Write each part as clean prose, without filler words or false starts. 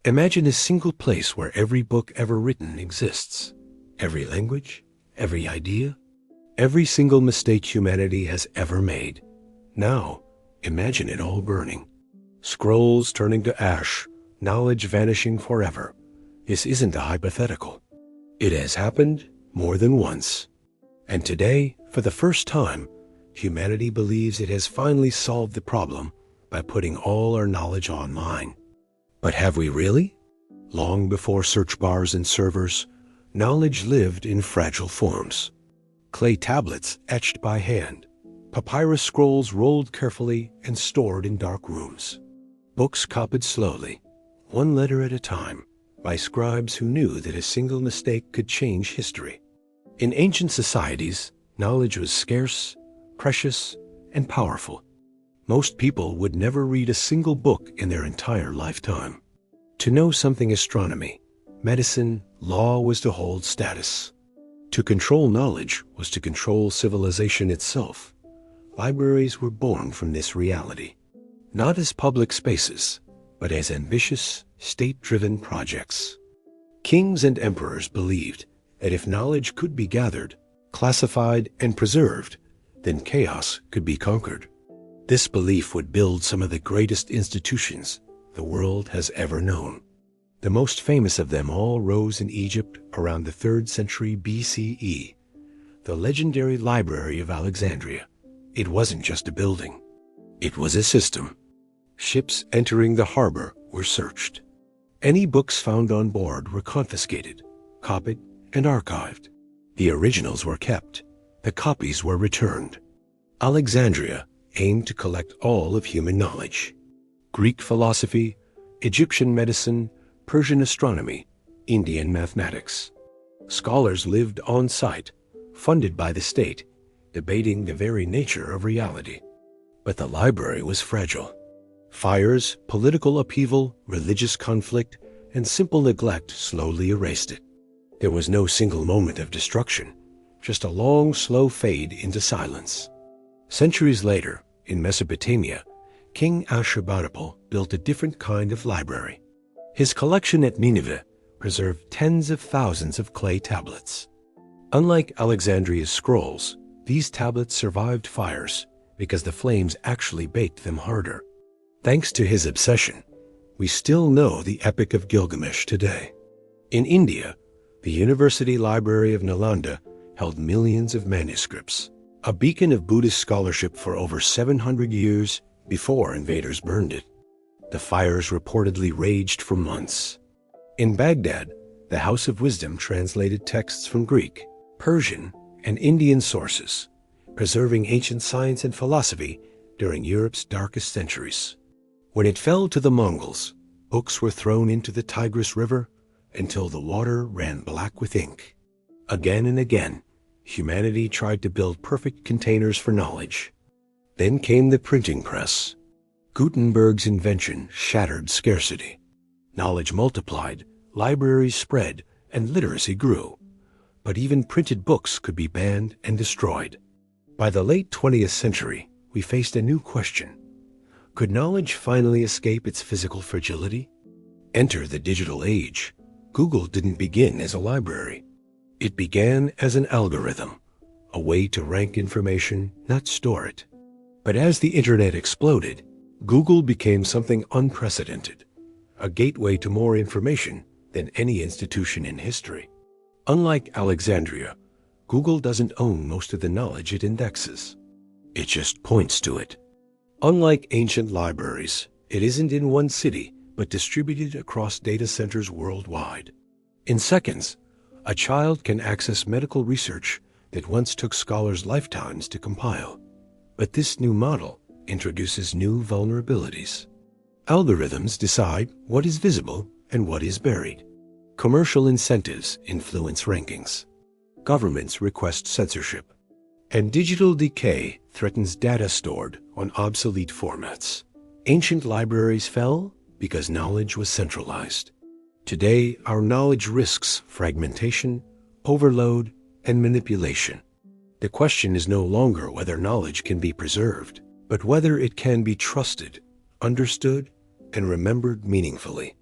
Imagine a single place where every book ever written exists. Every language, every idea, every single mistake humanity has ever made. Now, imagine it all burning. Scrolls turning to ash, knowledge vanishing forever. This isn't a hypothetical. It has happened more than once. And today, for the first time, humanity believes it has finally solved the problem by putting all our knowledge online. But have we really? Long before search bars and servers, knowledge lived in fragile forms. Clay tablets etched by hand, papyrus scrolls rolled carefully and stored in dark rooms. Books copied slowly, one letter at a time, by scribes who knew that a single mistake could change history. In ancient societies, knowledge was scarce, precious, and powerful. Most people would never read a single book in their entire lifetime. To know something astronomy, medicine, law was to hold status. To control knowledge was to control civilization itself. Libraries were born from this reality, not as public spaces, but as ambitious, state-driven projects. Kings and emperors believed that if knowledge could be gathered, classified, and preserved, then chaos could be conquered. This belief would build some of the greatest institutions the world has ever known. The most famous of them all rose in Egypt around the 3rd century BCE, the legendary Library of Alexandria. It wasn't just a building. It was a system. Ships entering the harbor were searched. Any books found on board were confiscated, copied, and archived. The originals were kept. The copies were returned. Alexandria aimed to collect all of human knowledge. Greek philosophy, Egyptian medicine, Persian astronomy, Indian mathematics. Scholars lived on site, funded by the state, debating the very nature of reality. But the library was fragile. Fires, political upheaval, religious conflict, and simple neglect slowly erased it. There was no single moment of destruction, just a long, slow fade into silence. Centuries later, in Mesopotamia, King Ashurbanipal built a different kind of library. His collection at Nineveh preserved tens of thousands of clay tablets. Unlike Alexandria's scrolls, these tablets survived fires because the flames actually baked them harder. Thanks to his obsession, we still know the Epic of Gilgamesh today. In India, the University Library of Nalanda held millions of manuscripts, a beacon of Buddhist scholarship for over 700 years before invaders burned it. The fires reportedly raged for months. In Baghdad, the House of Wisdom translated texts from Greek, Persian, and Indian sources, preserving ancient science and philosophy during Europe's darkest centuries. When it fell to the Mongols, books were thrown into the Tigris River until the water ran black with ink. Again and again, humanity tried to build perfect containers for knowledge. Then came the printing press. Gutenberg's invention shattered scarcity. Knowledge multiplied, libraries spread, and literacy grew. But even printed books could be banned and destroyed. By the late 20th century, we faced a new question. Could knowledge finally escape its physical fragility? Enter the digital age. Google didn't begin as a library. It began as an algorithm, a way to rank information, not store it. But as the internet exploded, Google became something unprecedented, a gateway to more information than any institution in history. Unlike Alexandria, Google doesn't own most of the knowledge it indexes. It just points to it. Unlike ancient libraries, it isn't in one city, but distributed across data centers worldwide. In seconds, a child can access medical research that once took scholars lifetimes to compile. But this new model introduces new vulnerabilities. Algorithms decide what is visible and what is buried. Commercial incentives influence rankings. Governments request censorship. And digital decay threatens data stored on obsolete formats. Ancient libraries fell because knowledge was centralized. Today, our knowledge risks fragmentation, overload, and manipulation. The question is no longer whether knowledge can be preserved, but whether it can be trusted, understood, and remembered meaningfully.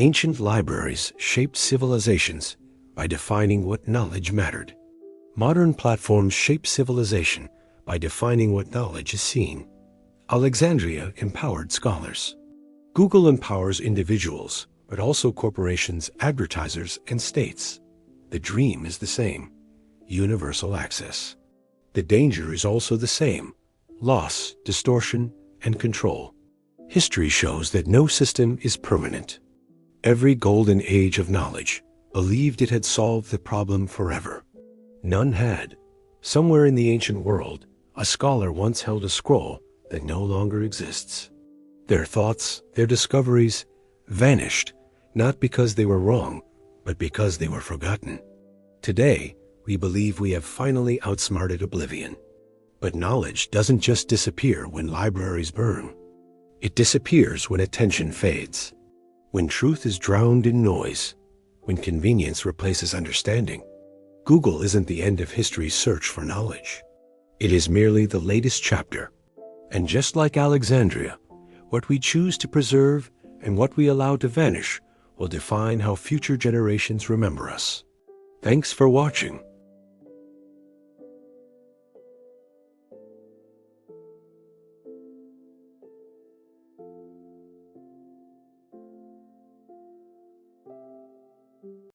Ancient libraries shaped civilizations by defining what knowledge mattered. Modern platforms shape civilization by defining what knowledge is seen. Alexandria empowered scholars. Google empowers individuals, but also corporations, advertisers, and states. The dream is the same: universal access. The danger is also the same: loss, distortion, and control. History shows that no system is permanent. Every golden age of knowledge believed it had solved the problem forever. None had. Somewhere in the ancient world, a scholar once held a scroll that no longer exists. Their thoughts, their discoveries, vanished, not because they were wrong, but because they were forgotten. Today, we believe we have finally outsmarted oblivion. But knowledge doesn't just disappear when libraries burn. It disappears when attention fades, when truth is drowned in noise, when convenience replaces understanding. Google isn't the end of history's search for knowledge. It is merely the latest chapter. And just like Alexandria, what we choose to preserve and what we allow to vanish will define how future generations remember us. Thanks for watching.